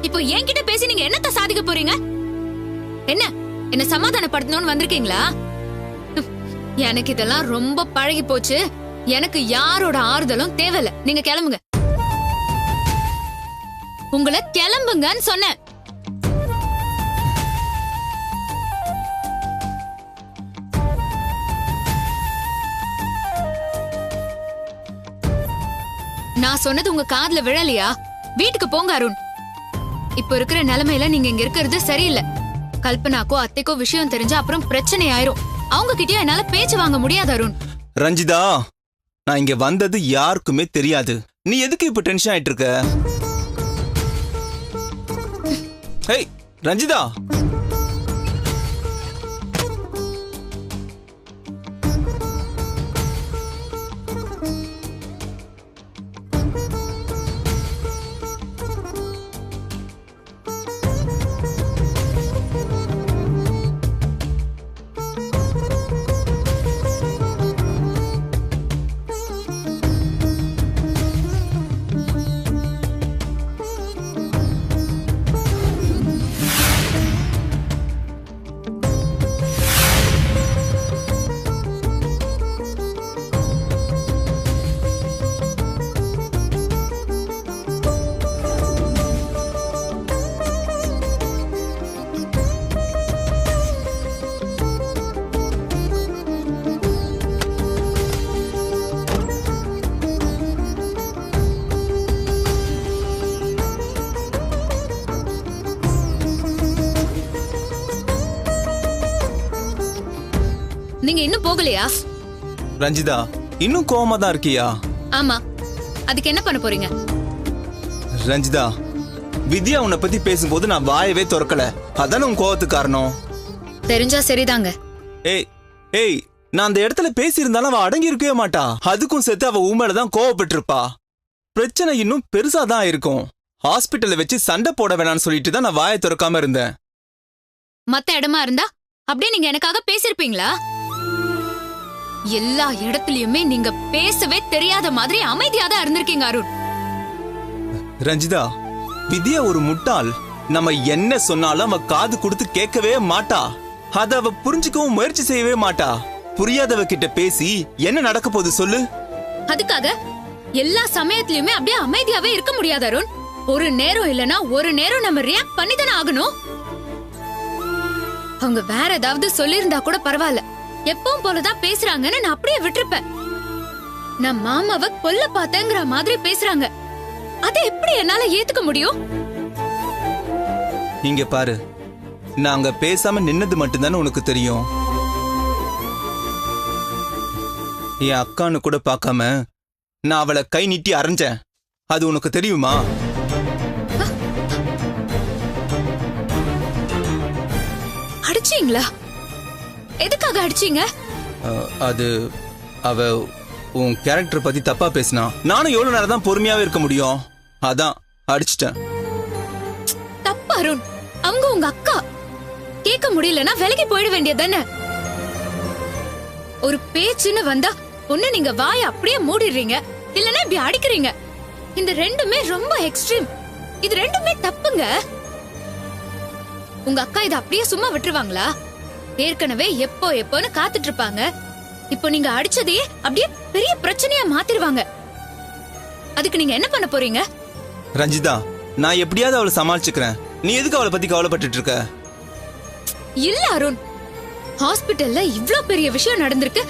இப்போ என்கிட்ட பேசி நீங்க என்னத்த சாதிக்க போறீங்க? என்ன சமாதானப்படுத்தணும்னு வந்திருக்கீங்களா? எனக்கு இதெல்லாம் ரொம்ப பழகி போச்சு. எனக்கு யாரோட ஆறுதலும் தேவையில்ல. நீங்க கிளம்புங்க. உங்களை கிளம்புங்கன்னு சொன்னேன். நான் சொன்னது உங்க காதுல விழலையா? வீட்டுக்கு போங்க அருண். இப்ப இருக்கிற நிலைமையில நீங்க இங்க இருக்கிறது சரியில்லை. கல்பனாக்கோ அத்தைக்கோ விஷயம் தெரிஞ்சா அப்புறம் பிரச்சனை ஆயிரும். அவங்க கிட்டயும் என்னால பேச்சு வாங்க முடியாது அருண். ரஞ்சிதா, நான் இங்க வந்தது யாருக்குமே தெரியாது. நீ எதுக்கு இப்ப டென்ஷன் ஆயிட்டு இருக்க? ஹேய் ரஞ்சிதா, நீங்க இன்னும் போகலையா? ரஞ்சிதா, இன்னும் கோவமா தான் இருக்கியா? ஆமா, அதுக்கு என்ன பண்ண போறீங்க? ரஞ்சிதா, வித்யா உன்னை பத்தி பேசும்போது நான் வாயவே திறக்கல. அதான உன் கோவத்துக்கு காரணம். தெரிஞ்சா சரிதாங்க. ஏய் ஏய், நான் அந்த இடத்துல பேசியிருந்தாலும் அவ அடங்கி இருக்கவே மாட்டா. அதுக்கும் சேர்த்து அவ உண்மையில கோவப்பட்டு இருப்பா. பிரச்சனை இன்னும் பெருசாதான் இருக்கும். ஹாஸ்பிட்டல்ல வச்சு சண்டை போட வேணாம்னு சொல்லிட்டு தான் நான் வாயை திறக்காம இருந்தேன். மத்த இடமா இருந்தா அப்படியே நீங்க எனக்காக பேசிருப்பீங்களா? எல்லா இடத்துலயுமே நீங்க பேசவே தெரியாத மாதிரி அமைதியா தான் இருந்திருக்கீங்க அருண். ரஞ்சிதா, வித்யா ஒரு முட்டாள். நம்ம என்ன சொன்னாலும் அவ காது கொடுத்து கேட்கவே மாட்டா. அத அவ புரிஞ்சுக்கவும் முயற்சி செய்யவே மாட்டா. புரியாதவ கிட்ட பேசி என்ன நடக்க போகுது சொல்லு? அதுக்காக எல்லா சமயத்திலயுமே அப்படியே அமைதியாவே இருக்க முடியாது அருண். ஒரு நேரம் இல்லனா ஒரு நேரம் நம்ம ரியாக்ட் பண்ணி தானே ஆகணும். அவங்க வேற ஏதாவது சொல்லிருந்தா கூட பரவாயில்ல, எப்பவும் போலதான் பேசுறாங்கன்னு நான் அப்படியே விட்டுருப்பேன். நான் மாமாவை கொல்ல பார்த்தேங்கிற மாதிரி பேசுறாங்க. அதை எப்படி என்னால ஏத்துக்க முடியும்? இங்க பாரு, நாங்க பேசாம நின்னது மட்டும்தானே உனக்கு தெரியும். என் அக்கான்னு கூட பார்க்காம நான் அவளை கை நீட்டி அரைஞ்சேன். அது உனக்கு தெரியுமா? அடிச்சீங்களா? எதுக்காக அடிச்சீங்க? அது அவ உன் கேரக்டர் பத்தி தப்பா பேசினா. நானும் எவ்வளவு நேரம் தான் பொறுமையாவே இருக்க முடியும். அதான் அடிச்சிட்டேன். தப்பு அருண். அவங்க உங்க அக்கா. கேட்க முடியலன்னா விலகி போயிட வேண்டியதானே? ஒரு பேச்சுன்னு வந்தா ஒண்ணு நீங்க வாய அப்படியே மூடிடுறீங்க, இல்லன்னா இப்படி அடிக்கிறீங்க. இந்த ரெண்டுமே ரொம்ப எக்ஸ்ட்ரீம். இது ரெண்டுமே தப்புங்க. உங்க அக்கா இத அப்படியே சும்மா விட்டுருவாங்களா? ஏற்கனவே எப்போன்னு காத்துட்டு இருப்பாங்க. இப்போ நீங்க அடிச்சதே அப்படியே பெரிய பிரச்சனையா மாத்திருவாங்க. அதுக்கு நீங்க என்ன பண்ண போறீங்க? ரஞ்சிதா, நான் எப்படியாவது அவளை சமாளிச்சுக்கிறேன். நீ எதுக்கு அவளை பத்தி கவலைப்பட்டு இருக்க? இல்ல அருண், ஹாஸ்பிட்டல்ல இவ்ளோ பெரிய விஷயம் நடந்திருக்கு.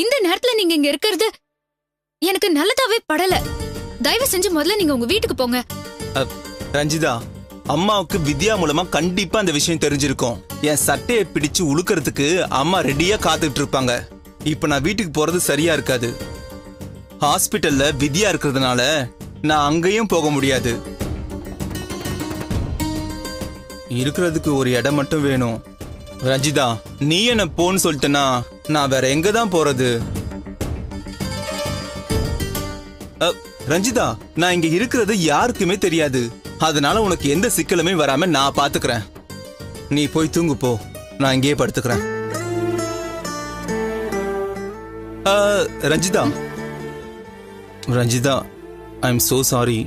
இந்த நேரத்துல நீங்க இங்க இருக்கிறது எனக்கு நல்லதாவே படல. தயவு செஞ்சு முதல்ல நீங்க உங்க வீட்டுக்கு போங்க. ரஞ்சிதா, அம்மாவுக்கு வித்யா மூலமா கண்டிப்பா அந்த விஷயம் தெரிஞ்சிருக்கும். என் சட்டையை பிடிச்சு உழுக்கிறதுக்கு அம்மா ரெடியா காத்துட்டு இருப்பாங்க. இப்ப நான் வீட்டுக்கு போறது சரியா இருக்காது. ஹாஸ்பிட்டல்ல வித்யா இருக்கிறதுனால நான் அங்கேயும் போக முடியாது. இருக்கிறதுக்கு ஒரு இடம் மட்டும் வேணும். ரஞ்சிதா, நீ என்ன போன்னு சொல்லிட்டனா நான் வேற எங்க தான் போறது? ரஞ்சிதா, நான் இங்க இருக்கிறது யாருக்குமே தெரியாது. அதனால உனக்கு எந்த சிக்கலுமே வராம நான் பாத்துக்கிறேன். நீ போய் தூங்கு போ. நான் இங்கேயே படுத்துக்கிறேன். Ranjitha, Ranjitha, I am so sorry.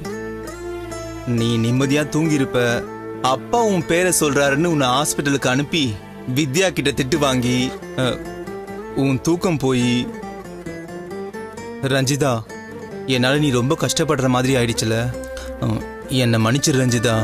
நீ நிம்மதியா தூங்கியிருப்ப. அப்பா உன் பேரை சொல்றாருன்னு உன்னை ஹாஸ்பிட்டலுக்கு அனுப்பி வித்யா கிட்ட திட்டு வாங்கி உன் தூக்கம் போய். ரஞ்சிதா, என்னால நீ ரொம்ப கஷ்டப்படுற மாதிரி ஆயிடுச்சுல. என்னை மன்னிச்சிரு ரஞ்சிதா.